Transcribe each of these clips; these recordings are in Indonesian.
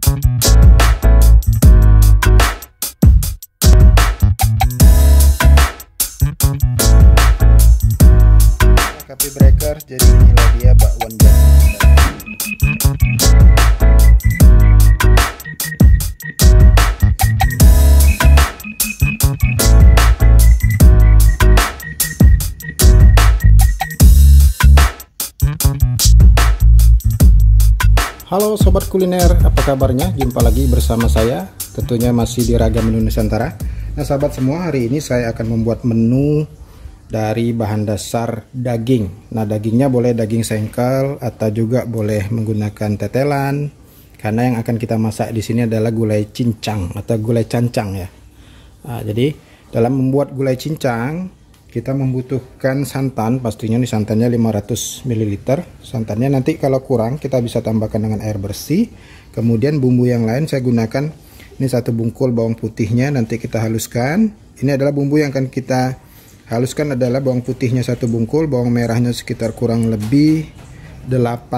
Copy breaker, jadi inilah dia bakwan jagung. Halo sobat kuliner, apa kabarnya? Jumpa lagi bersama saya, tentunya masih di Ragam Menu Nusantara. Nah sahabat semua, hari ini saya akan membuat menu dari bahan dasar daging. Nah dagingnya boleh daging sengkel atau juga boleh menggunakan tetelan. Karena yang akan kita masak di sini adalah gulai cincang atau gulai cancang ya. Nah, jadi dalam membuat gulai cincang kita membutuhkan santan, pastinya nih santannya 500 ml. Santannya nanti kalau kurang kita bisa tambahkan dengan air bersih. Kemudian bumbu yang lain saya gunakan ini 1 bungkul bawang putihnya, nanti kita haluskan. Ini adalah bumbu yang akan kita haluskan, adalah bawang putihnya 1 bungkul, bawang merahnya sekitar kurang lebih 18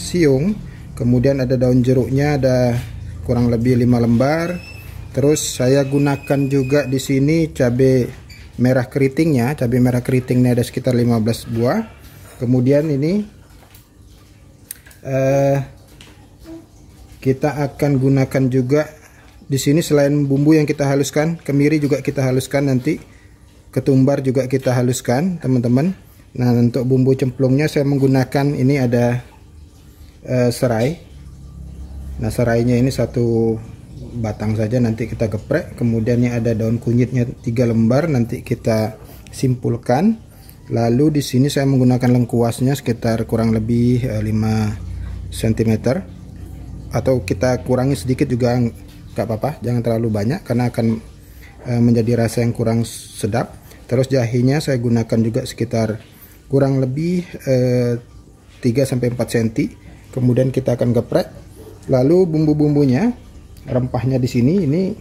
siung. Kemudian ada daun jeruknya ada kurang lebih 5 lembar. Terus saya gunakan juga di sini cabai merah keritingnya, cabai merah keritingnya ada sekitar 15 buah. Kemudian ini kita akan gunakan juga di sini selain bumbu yang kita haluskan, kemiri juga kita haluskan nanti, ketumbar juga kita haluskan teman-teman. Nah untuk bumbu cemplungnya saya menggunakan ini ada serai. Nah serainya ini 1 batang saja, nanti kita geprek. Kemudian ini ada daun kunyitnya 3 lembar, nanti kita simpulkan. Lalu di sini saya menggunakan lengkuasnya sekitar kurang lebih 5 cm, atau kita kurangi sedikit juga nggak apa-apa, jangan terlalu banyak karena akan menjadi rasa yang kurang sedap. Terus jahenya saya gunakan juga sekitar kurang lebih 3-4 cm. Kemudian kita akan geprek. Lalu bumbu-bumbunya, rempahnya di sini ini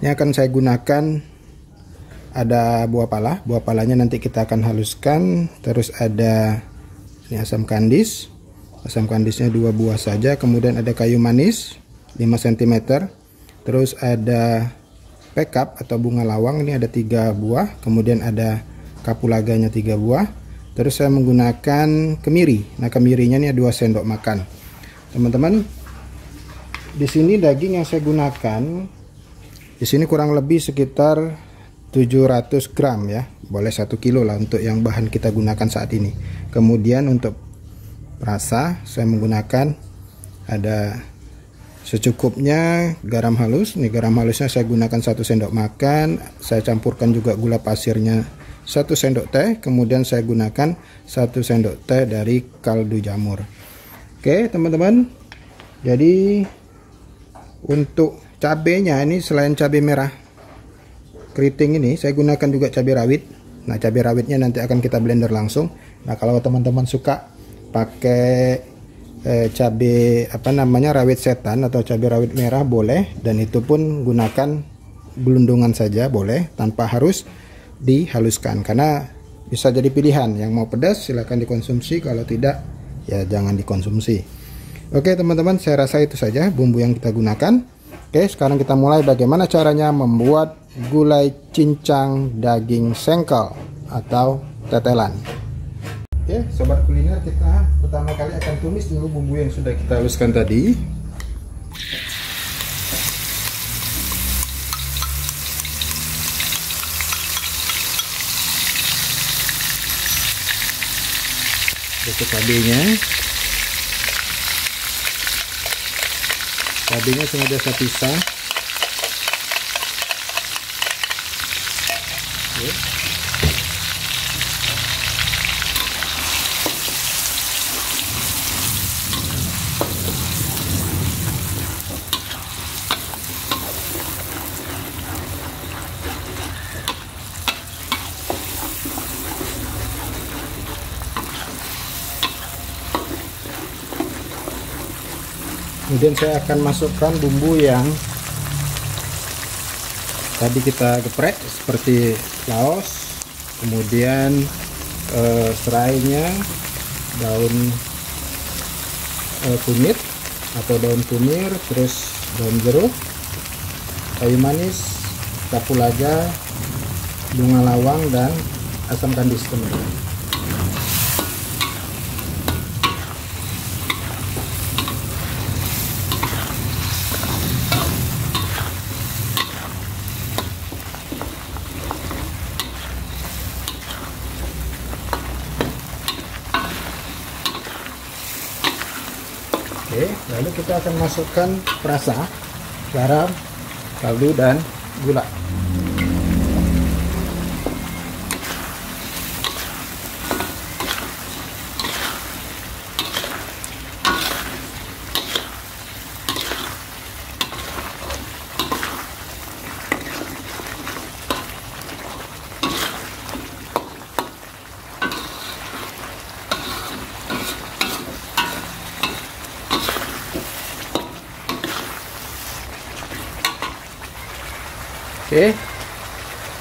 akan saya gunakan ada buah pala. Buah palanya nanti kita akan haluskan. Terus ada ini asam kandis. Asam kandisnya 2 buah saja. Kemudian ada kayu manis 5 cm. Terus ada pekap atau bunga lawang, ini ada 3 buah. Kemudian ada kapulaganya 3 buah. Terus saya menggunakan kemiri. Nah kemirinya ini 2 sendok makan. Teman-teman, di sini daging yang saya gunakan di sini kurang lebih sekitar 700 gram ya, boleh 1 kilo lah untuk yang bahan kita gunakan saat ini. Kemudian untuk rasa saya menggunakan ada secukupnya garam halus. Nih garam halusnya saya gunakan 1 sendok makan. Saya campurkan juga gula pasirnya 1 sendok teh. Kemudian saya gunakan 1 sendok teh dari kaldu jamur. Oke teman-teman, jadi untuk cabenya ini selain cabai merah keriting ini saya gunakan juga cabai rawit. Nah cabai rawitnya nanti akan kita blender langsung. Nah kalau teman-teman suka pakai cabai rawit setan atau cabai rawit merah boleh, dan itu pun gunakan gelundungan saja boleh tanpa harus dihaluskan, karena bisa jadi pilihan. Yang mau pedas silahkan dikonsumsi, kalau tidak ya jangan dikonsumsi. Oke teman-teman, saya rasa itu saja bumbu yang kita gunakan. Oke, sekarang kita mulai bagaimana caranya membuat gulai cincang daging sengkel atau tetelan. Oke sobat kuliner, kita pertama kali akan tumis dulu bumbu yang sudah kita haluskan tadi. Untuk cabenya sengaja saya pisah. Oke. Kemudian saya akan masukkan bumbu yang tadi kita geprek seperti laos, kemudian serainya, daun kunyit, atau daun kumir, terus daun jeruk, kayu manis, kapulaga, bunga lawang, dan asam kandis, teman-teman. Oke, lalu kita akan masukkan perasa, garam, kaldu, dan gula. Oke,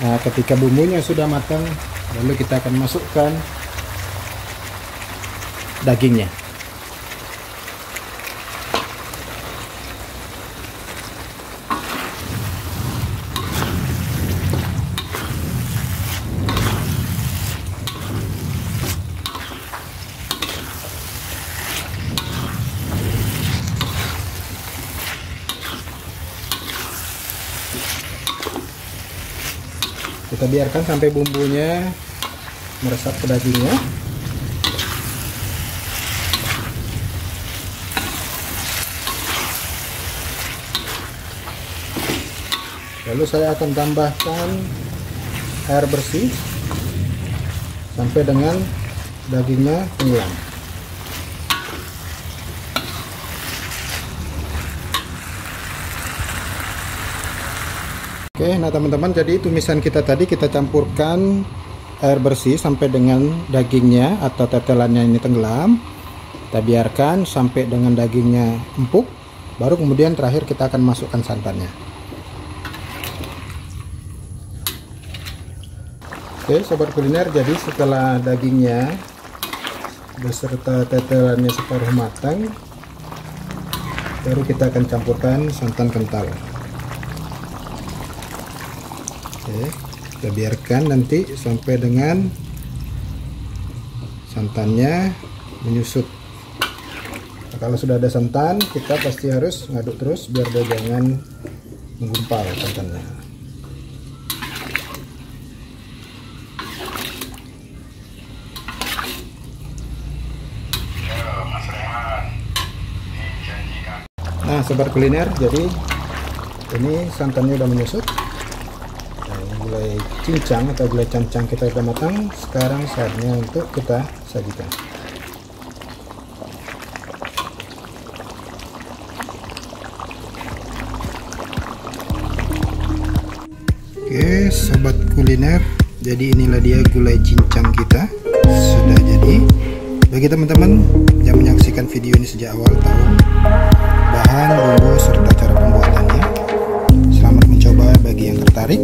nah ketika bumbunya sudah matang, lalu kita akan masukkan dagingnya. Kita biarkan sampai bumbunya meresap ke dagingnya. Lalu saya akan tambahkan air bersih sampai dengan dagingnya tenggelam. Oke, nah teman-teman, jadi tumisan kita tadi kita campurkan air bersih sampai dengan dagingnya atau tetelannya ini tenggelam. Kita biarkan sampai dengan dagingnya empuk, baru kemudian terakhir kita akan masukkan santannya. Oke, sobat kuliner, jadi setelah dagingnya beserta tetelannya separuh matang, baru kita akan campurkan santan kental. Oke, kita biarkan nanti sampai dengan santannya menyusut. Nah, kalau sudah ada santan, kita pasti harus ngaduk terus biar dia jangan menggumpal santannya. Nah, sobat kuliner, jadi ini santannya udah menyusut. Gulai cincang atau gulai cancang kita sudah matang. Sekarang saatnya untuk kita sajikan. Oke, sobat kuliner, jadi inilah dia gulai cincang kita sudah jadi. Bagi teman-teman yang menyaksikan video ini sejak awal, tahu bahan, bumbu, serta cara pembuatannya. Selamat mencoba bagi yang tertarik.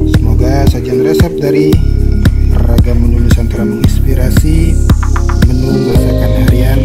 Semoga sajian resep dari Ragam Menu Nusantara menginspirasi menu masakan harian